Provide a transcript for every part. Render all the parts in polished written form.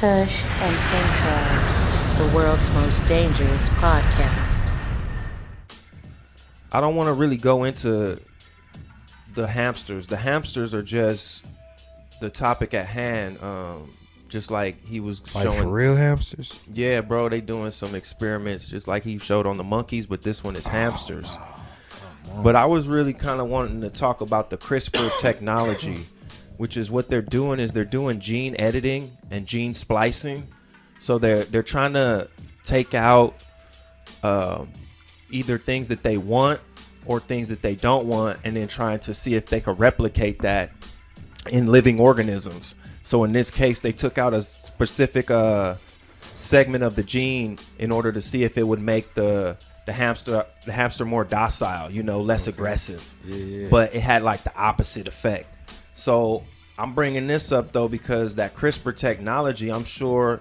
Kush and Chemtrails, the world's most dangerous podcast. I don't want to really go into the hamsters. The hamsters are just the topic at hand. Just like he was like showing. For real hamsters? Yeah, bro, they doing some experiments just like he showed on the monkeys, but this one is hamsters. But I was really kind of wanting to talk about the CRISPR technology, which is what they're doing is they're doing gene editing and gene splicing. So they're trying to take out either things that they want or things that they don't want, and then trying to see if they can replicate that in living organisms. So in this case, they took out a specific segment of the gene in order to see if it would make the hamster more docile, less aggressive. Yeah. But it had like the opposite effect. So I'm bringing this up though because that CRISPR technology, I'm sure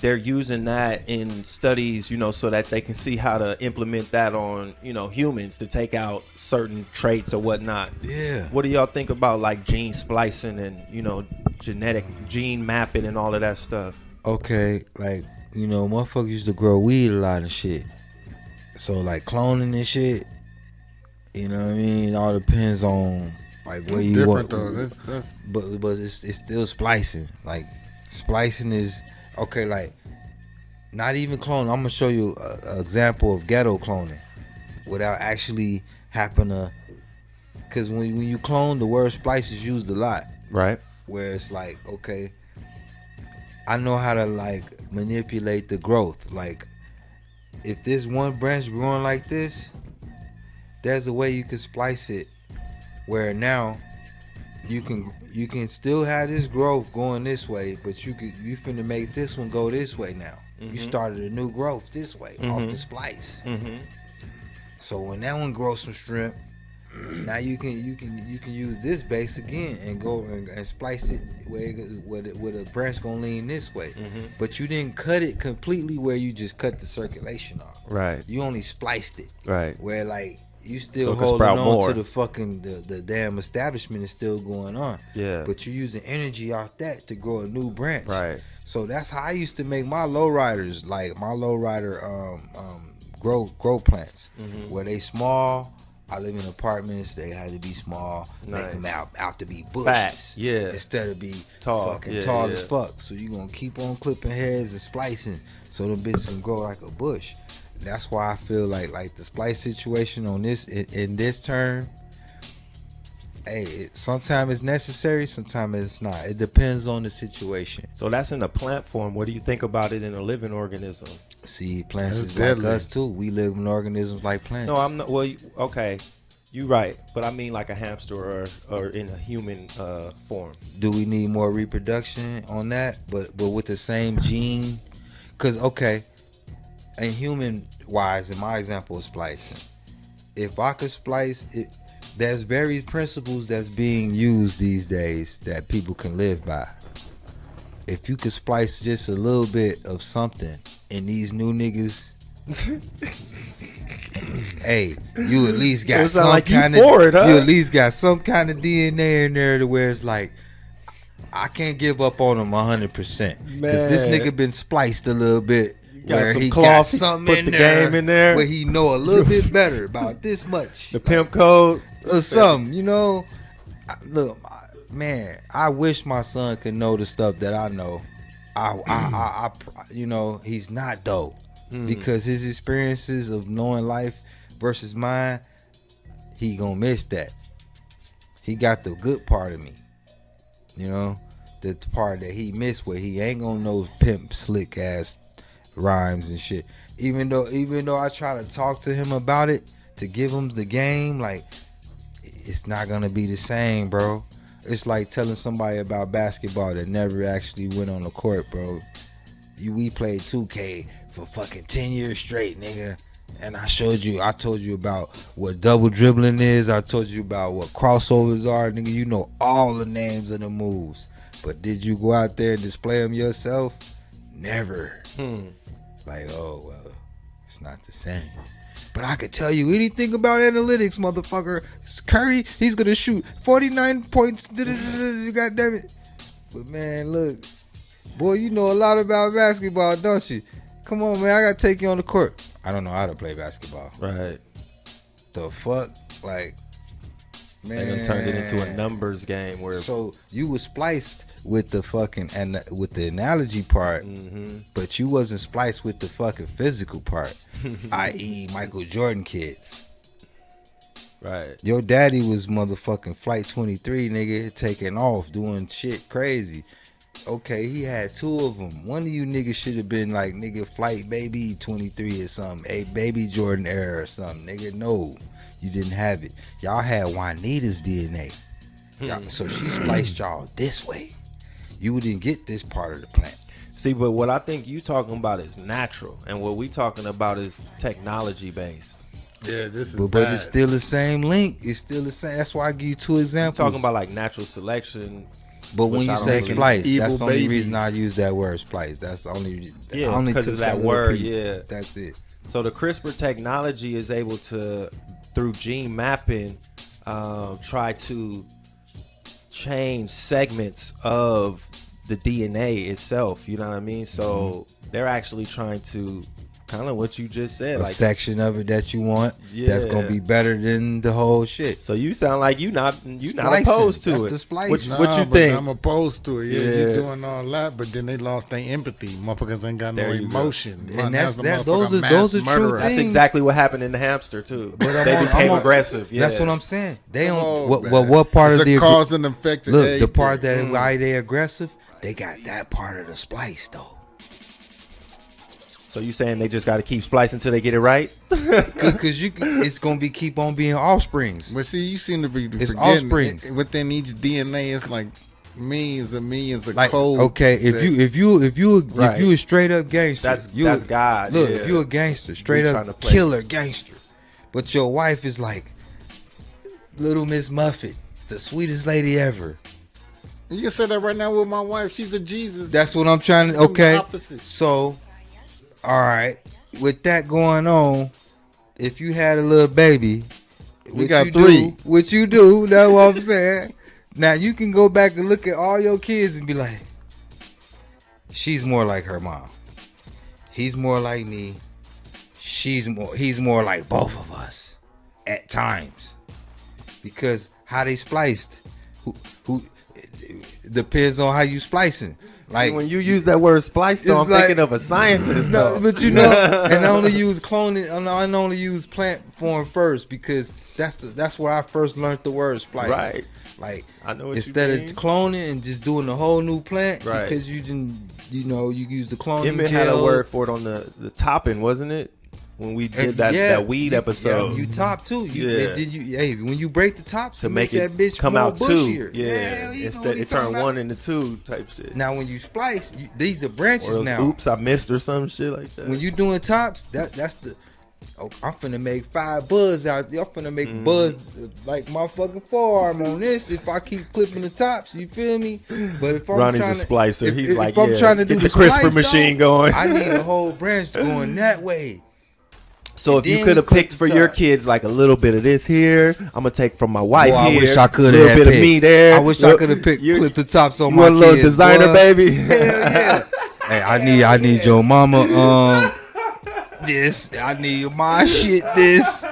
they're using that in studies, so that they can see how to implement that on, humans to take out certain traits or whatnot. Yeah. What do y'all think about like gene splicing and, genetic gene mapping and all of that stuff? Okay, like, motherfuckers used to grow weed a lot and shit. So like cloning and shit, you know what I mean? It all depends on like where you want. Though. That's But it's still splicing. Like splicing is okay. Like not even cloning. I'm gonna show you an example of ghetto cloning without actually having to. Because when you clone, the word splice is used a lot. Right. Where it's like, okay, I know how to like manipulate the growth. Like if this one branch growing like this, there's a way you can splice it where now you can still have this growth going this way, but you finna make this one go this way now. Mm-hmm. You started a new growth this way off the splice. Mm-hmm. So when that one grows some strength, now you can use this base again and go and splice it where a branch gonna lean this way. Mm-hmm. But you didn't cut it completely where you just cut the circulation off. Right. You only spliced it. Right. Where like you still So it can holding sprout on more. to the fucking the damn establishment is still going on. Yeah. But you're using energy off that to grow a new branch. Right. So that's how I used to make my lowriders, like my lowrider grow plants, where they small. I live in apartments. They had to be small. Nice. Make them out to be bushes. Fat, yeah. Instead of be Tall, fucking yeah, tall yeah. as fuck. So you gonna keep on clipping heads and splicing, so them bitches can grow like a bush. That's why I feel like the splice situation on this in this term. Hey, sometimes it's necessary, sometimes it's not. It depends on the situation. So that's in a plant form. What do you think about it in a living organism? See, plants That's is deadly. like us too. We live in organisms like plants. No, I'm not. Well, okay, you right, but I mean like a hamster or in a human form. Do we need more reproduction on that? But with the same gene? Because okay, in human wise, in my example of splicing, if I could splice it, there's various principles that's being used these days that people can live by. If you could splice just a little bit of something in these new niggas, hey, you at least got It sound some like you kind of for it, huh? you at least got some kind of DNA in there to where it's like I can't give up on him 100% because this Man. nigga been spliced a little bit. Got Where some he cloth, got he something put in the there, game in there. where he know a little bit better about this much. The pimp code. Or something, Look, man, I wish my son could know the stuff that I know. I he's not though, because his experiences of knowing life versus mine, he gonna miss that. He got the good part of me, the part that he missed where he ain't gonna know pimp slick ass rhymes and shit. Even though I try to talk to him about it to give him the game, like it's not gonna be the same, bro. It's like telling somebody about basketball that never actually went on the court, bro. We played 2K for fucking 10 years straight, nigga. And I told you about what double dribbling is. I told you about what crossovers are, nigga. You know all the names of the moves. But did you go out there and display them yourself? Never. Like, oh, well, it's not the same. But I could tell you anything about analytics, motherfucker. Curry, he's going to shoot 49 points. God damn it. But, man, look, Boy, you know a lot about basketball, don't you? Come on, man. I gotta take you on the court. I don't know how to play basketball. Right. The fuck, like, man. They done turned it into a numbers game where. So you was spliced with the fucking and with the analogy part, but you wasn't spliced with the fucking physical part, i.e. Michael Jordan kids. Right. Your daddy was motherfucking Flight 23, nigga, taking off, doing shit crazy. Okay, he had two of them. One of you niggas should have been like, nigga, Flight Baby 23 or something, a Baby Jordan era or something, nigga. No, you didn't have it. Y'all had Juanita's DNA. So she spliced y'all this way. You didn't get this part of the plant. See, but what I think you talking about is natural, and what we talking about is technology based. Yeah, this is but it's still the same link. It's still the same. That's why I give you two examples. I'm talking about like natural selection. But when you say splice, that's the only babies. reason I use that word splice. That's the only. Yeah, I only because took of that little word. piece. Yeah, that's it. So the CRISPR technology is able to, through gene mapping, try to change segments of the DNA itself. You know what I mean? So they're actually trying to kind of what you just said, A like section of it that you want that's gonna be better than the whole shit. So you sound like you not Splicing. opposed to That's it. the splicing. What you think? I'm opposed to it. Yeah, Yeah. you doing all that, but then they lost their empathy. Motherfuckers ain't got There no you go. emotion. And that's the that. motherfucker Those are mass true murderer. That's things. exactly what happened in the hamster too. But They became aggressive. Yeah. That's what I'm saying. They Come don't. on, What man. what part It's of a the cause and effect? look today. the part that why they aggressive? They got that part of the splice though. So you saying they just got to keep splicing until they get it right? Because it's gonna be keep on being offsprings. But see, you seem to be It's forgetting offsprings. within each DNA. It's like millions and millions of Like code. okay, if you Right. a straight up gangster, That's God. Look, yeah. if you a gangster, straight We up tryna play. killer gangster, but your wife is like Little Miss Muffet, the sweetest lady ever. You can say that right now with my wife. She's a Jesus. That's what I'm trying to. I'm the Okay, opposite. so all right, with that going on, if you had a little baby, We what got you 3. Do, what you do? That's what I'm saying. Now you can go back and look at all your kids and be like, she's more like her mom. He's more like me. He's more like both of us at times. Because how they spliced, who depends on how you splicing. Like when you use that word splice, though, it's I'm like- thinking of a scientist. no, though. but you know, and I only use cloning. I only use plant form first because that's where I first learned the word splice. Right. Like I know what instead you mean. of cloning and just doing a whole new plant, Right. because you didn't, you use the cloning. Emmett had a gel. word for it on the topping, wasn't it? When we did And that weed you- episode. yeah, you top too. Yeah. Hey, when you break the tops, to you make that it bitch come more out bushier. two. Yeah. you know what Instead he it turned talking about. 1 into 2 type shit. Now when you splice, these are branches Or else, now. oops, I missed or some shit like that. When you doing tops, that's the. Oh, I'm finna make 5 buzz out there. I'm finna make Mm-hmm. buzz like my fucking forearm on this. If I keep clipping the tops, you feel me? But if I'm Ronnie's trying a to, splicer. if, He's if like, I'm yeah, trying to get do the splice, CRISPR machine though, going. I need a whole branch going that way. So if then you could have we clip picked the for your top. kids like a little bit of this here, I'm gonna take from my wife Boy, I here. wish I could a little have bit of me there. I wish I could have picked You clipped the tops on you my want a little kids, designer, boy. baby? Hell yeah. Hey, I need your mama this. I need my shit this.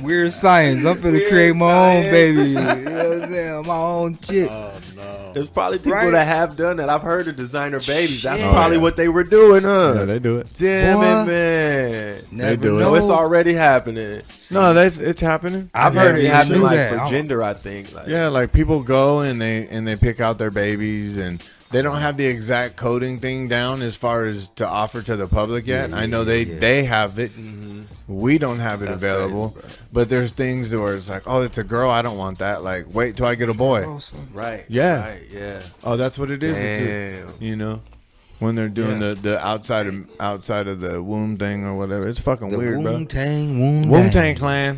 Weird science. I'm finna create my own science. baby. You know what I'm saying? My own shit. There's probably people Right. that have done that. I've heard of designer babies. That's Shit. probably what they were doing, huh? Yeah, they do it. Damn it, Boy. man. Never do it. So know. it's already happening. No, it's happening. I've never heard it even happen knew like that. for I- gender, I think. Like, Yeah, like people go and they pick out their babies and they don't have the exact coding thing down as far as to offer to the public yet. I know they have it. We don't have it That's available. crazy, bro. But there's things where it's like, oh, it's a girl. I don't want that. Like, wait till I get a boy. Right. Yeah. Right, yeah. Oh, that's what it is. It's Damn. you know, when they're doing Yeah. the outside of the womb thing or whatever. It's fucking The weird, bro. Wu-Tang, Wu-Tang. Wu-Tang Clan.